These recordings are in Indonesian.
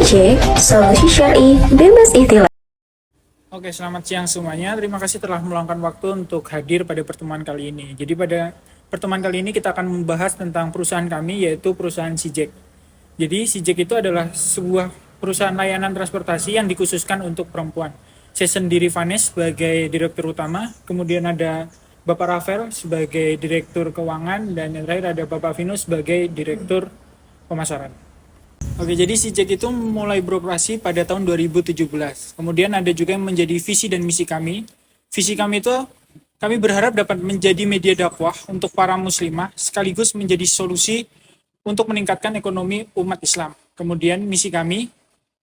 Sijek, solusi syar'i bebas ikhtilaf. Oke, selamat siang semuanya. Terima kasih telah meluangkan waktu untuk hadir pada pertemuan kali ini. Jadi pada pertemuan kali ini kita akan membahas tentang perusahaan kami, yaitu perusahaan Sijek. Jadi Sijek itu adalah sebuah perusahaan layanan transportasi yang dikhususkan untuk perempuan. Saya sendiri Vanes sebagai direktur utama, kemudian ada Bapak Rafael sebagai direktur keuangan, dan yang terakhir ada Bapak Vino sebagai direktur pemasaran. Oke, jadi Sijek itu mulai beroperasi pada tahun 2017. Kemudian ada juga yang menjadi visi dan misi kami. Visi kami itu kami berharap dapat menjadi media dakwah untuk para muslimah sekaligus menjadi solusi untuk meningkatkan ekonomi umat Islam. Kemudian misi kami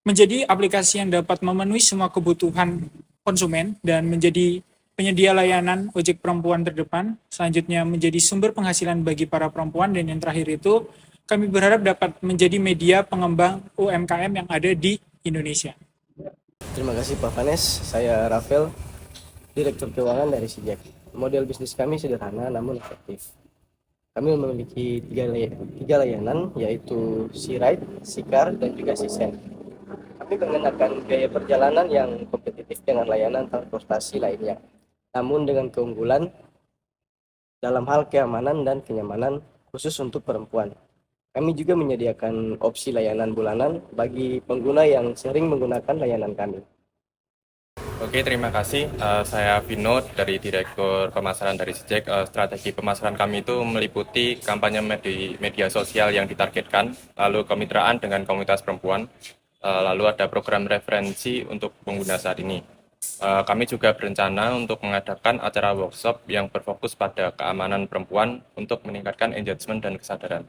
menjadi aplikasi yang dapat memenuhi semua kebutuhan konsumen dan menjadi penyedia layanan ojek perempuan terdepan. Selanjutnya menjadi sumber penghasilan bagi para perempuan, dan yang terakhir itu kami berharap dapat menjadi media pengembang UMKM yang ada di Indonesia. Terima kasih Pak Vanes, saya Rafael, Direktur Keuangan dari Sijek. Model bisnis kami sederhana namun efektif. Kami memiliki tiga layanan, yaitu Sea-Ride, Sea-Car, dan juga Sea-Send. Kami mengenakan biaya perjalanan yang kompetitif dengan layanan transportasi lainnya, namun dengan keunggulan dalam hal keamanan dan kenyamanan khusus untuk perempuan. Kami juga menyediakan opsi layanan bulanan bagi pengguna yang sering menggunakan layanan kami. Oke, terima kasih. Saya Vino dari Direktur Pemasaran dari Sijek. Strategi pemasaran kami itu meliputi kampanye media sosial yang ditargetkan, lalu kemitraan dengan komunitas perempuan, lalu ada program referensi untuk pengguna saat ini. Kami juga berencana untuk mengadakan acara workshop yang berfokus pada keamanan perempuan untuk meningkatkan engagement dan kesadaran.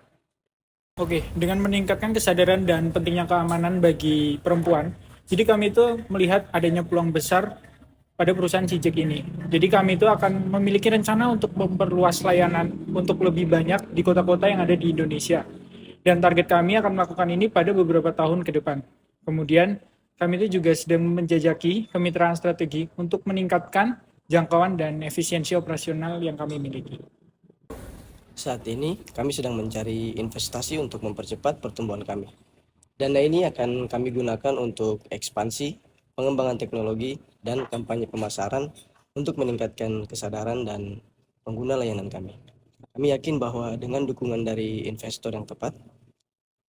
Oke, dengan meningkatkan kesadaran dan pentingnya keamanan bagi perempuan, jadi kami itu melihat adanya peluang besar pada perusahaan Sijek ini. Jadi kami itu akan memiliki rencana untuk memperluas layanan untuk lebih banyak di kota-kota yang ada di Indonesia. Dan target kami akan melakukan ini pada beberapa tahun ke depan. Kemudian kami itu juga sedang menjajaki kemitraan strategi untuk meningkatkan jangkauan dan efisiensi operasional yang kami miliki. Saat ini, kami sedang mencari investasi untuk mempercepat pertumbuhan kami. Dana ini akan kami gunakan untuk ekspansi, pengembangan teknologi, dan kampanye pemasaran untuk meningkatkan kesadaran dan pengguna layanan kami. Kami yakin bahwa dengan dukungan dari investor yang tepat,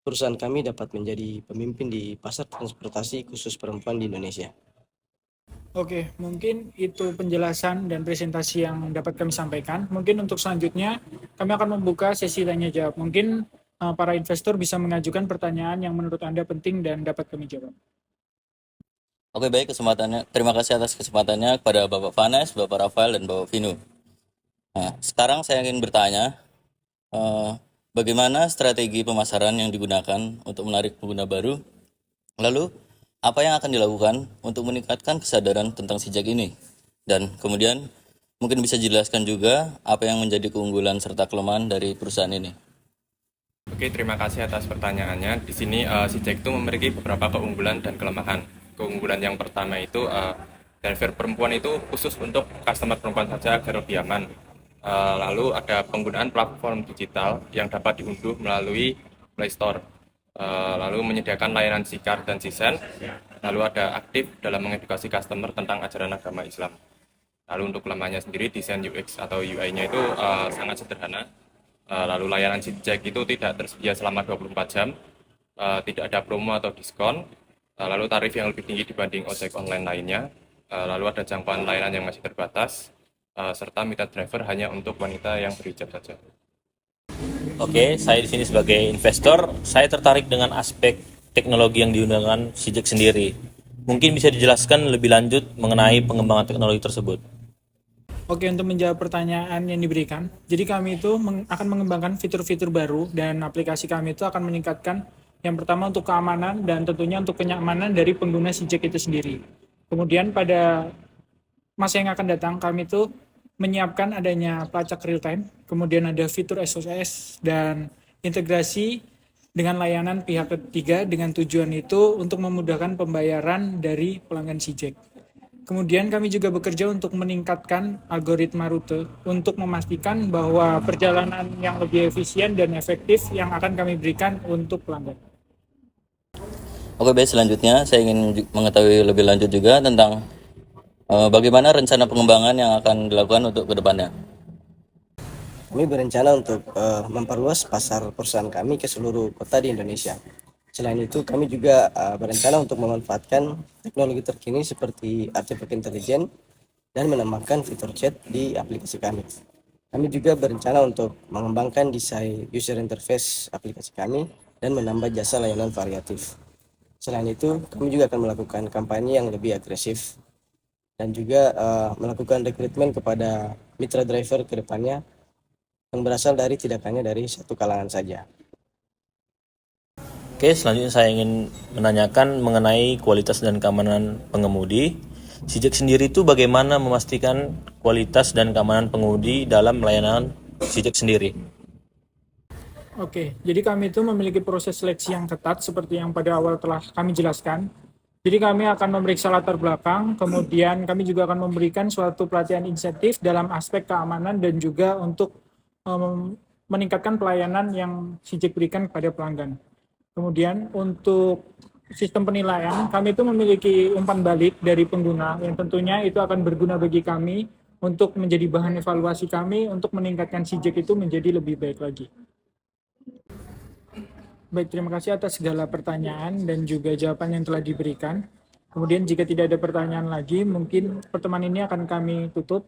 perusahaan kami dapat menjadi pemimpin di pasar transportasi khusus perempuan di Indonesia. Oke, mungkin itu penjelasan dan presentasi yang dapat kami sampaikan. Mungkin untuk selanjutnya kami akan membuka sesi tanya jawab. Mungkin para investor bisa mengajukan pertanyaan yang menurut Anda penting dan dapat kami jawab. Oke, baik, terima kasih atas kesempatannya kepada Bapak Vanes, Bapak Rafael, dan Bapak Vino. Nah, sekarang saya ingin bertanya, bagaimana strategi pemasaran yang digunakan untuk menarik pengguna baru? Lalu, apa yang akan dilakukan untuk meningkatkan kesadaran tentang Sijek ini? Dan kemudian, mungkin bisa dijelaskan juga apa yang menjadi keunggulan serta kelemahan dari perusahaan ini. Oke, terima kasih atas pertanyaannya. Di sini Sijek itu memiliki beberapa keunggulan dan kelemahan. Keunggulan yang pertama itu driver perempuan itu khusus untuk customer perempuan saja agar lebih aman. Lalu ada penggunaan platform digital yang dapat diunduh melalui Play Store. Lalu menyediakan layanan Sea-Car dan Sea-Send. Lalu ada aktif dalam mengedukasi customer tentang ajaran agama Islam. Lalu untuk kelemahannya sendiri, desain UX atau UI-nya itu sangat sederhana. Lalu layanan Sijek itu tidak tersedia selama 24 jam, tidak ada promo atau diskon, lalu tarif yang lebih tinggi dibanding ojek online lainnya, lalu ada jangkauan layanan yang masih terbatas, serta mitra driver hanya untuk wanita yang berhijab saja. Oke, saya di sini sebagai investor, saya tertarik dengan aspek teknologi yang digunakan Sijek sendiri. Mungkin bisa dijelaskan lebih lanjut mengenai pengembangan teknologi tersebut. Oke, untuk menjawab pertanyaan yang diberikan, jadi kami itu akan mengembangkan fitur-fitur baru dan aplikasi kami itu akan meningkatkan yang pertama untuk keamanan dan tentunya untuk kenyamanan dari pengguna Sijek itu sendiri. Kemudian pada masa yang akan datang kami itu menyiapkan adanya pelacak real time, kemudian ada fitur SOS dan integrasi dengan layanan pihak ketiga dengan tujuan itu untuk memudahkan pembayaran dari pelanggan Sijek. Kemudian kami juga bekerja untuk meningkatkan algoritma rute untuk memastikan bahwa perjalanan yang lebih efisien dan efektif yang akan kami berikan untuk pelanggan. Oke, baik, selanjutnya saya ingin mengetahui lebih lanjut juga tentang bagaimana rencana pengembangan yang akan dilakukan untuk kedepannya. Kami berencana untuk memperluas pasar perusahaan kami ke seluruh kota di Indonesia. Selain itu, kami juga berencana untuk memanfaatkan teknologi terkini seperti artificial intelligence dan menambahkan fitur chat di aplikasi kami. Kami juga berencana untuk mengembangkan desain user interface aplikasi kami dan menambah jasa layanan variatif. Selain itu, kami juga akan melakukan kampanye yang lebih agresif dan juga melakukan rekrutmen kepada mitra driver ke depannya yang berasal dari tidak hanya dari satu kalangan saja. Oke, selanjutnya saya ingin menanyakan mengenai kualitas dan keamanan pengemudi. Sijek sendiri itu bagaimana memastikan kualitas dan keamanan pengemudi dalam layanan Sijek sendiri? Oke, jadi kami itu memiliki proses seleksi yang ketat seperti yang pada awal telah kami jelaskan. Jadi kami akan memeriksa latar belakang, kemudian kami juga akan memberikan suatu pelatihan insentif dalam aspek keamanan dan juga untuk meningkatkan pelayanan yang Sijek berikan kepada pelanggan. Kemudian untuk sistem penilaian, kami itu memiliki umpan balik dari pengguna yang tentunya itu akan berguna bagi kami untuk menjadi bahan evaluasi kami untuk meningkatkan Sijek itu menjadi lebih baik lagi. Baik, terima kasih atas segala pertanyaan dan juga jawaban yang telah diberikan. Kemudian jika tidak ada pertanyaan lagi, mungkin pertemuan ini akan kami tutup.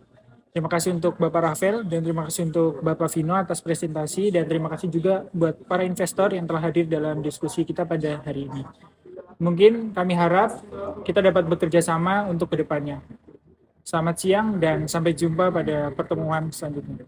Terima kasih untuk Bapak Rafael dan terima kasih untuk Bapak Vino atas presentasi dan terima kasih juga buat para investor yang telah hadir dalam diskusi kita pada hari ini. Mungkin kami harap kita dapat bekerja sama untuk kedepannya. Selamat siang dan sampai jumpa pada pertemuan selanjutnya.